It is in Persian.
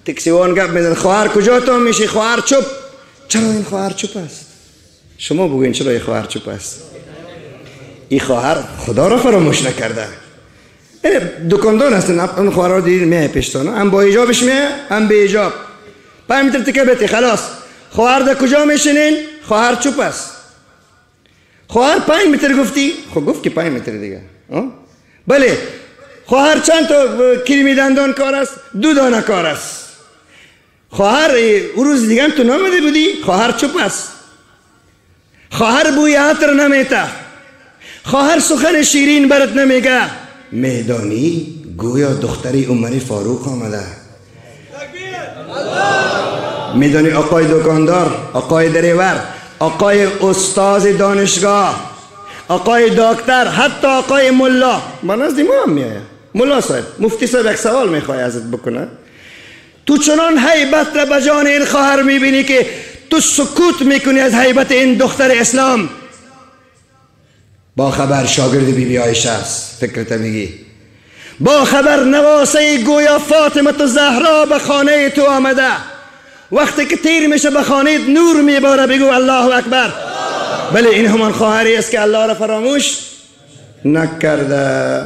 تکسیوان گپ میزنه خواهر کجا تو میشی؟ خواهر چوب. چرا این خواهر چوب است؟ شما بگوین چرا این خواهر چوب است؟ این خواهر خدا را فراموش نکرده. دکاندار هستن، اون خواهر را دیدید میه پیشتانه، هم با ایجابش میه هم به ایجاب. 5 متر تکه بتی خلاص. خواهر در کجا میشینین؟ خواهر چوب است. خواهر 5 متر گفتی؟ خب گفت که 5 متر دیگه. بله. خواهر چند تا کریمی دندان کار است؟ 2 دانه کار است. خواهر اون روز دیگه هم تو نامده بودی؟ خواهر چوب است. خواهر بوی عطر نمیته. خواهر سخن شیرین برات نمیگه. میدانی گویا دختری عمر فاروق آمده. میدانی آقای دکاندار، آقای دریور، آقای استاد دانشگاه، آقای دکتر، حتی آقای ملا، من از ما هم میآید. ملا صاحب، مفتی صاحب یک سوال میخوای ازت بکنه. تو چنان هیبت را به جان این خواهر میبینی که تو سکوت میکنی از هیبت این دختر اسلام. با خبر شاگرد بیبی عایشه است، فکرت میگی. با خبر نواسه گویا فاطمه زهرا به خانه تو آمده. وقتی که تیر میشه به خانه نور میباره، بگو الله اکبر. بله این همان خواهری است که الله را فراموش نکرده.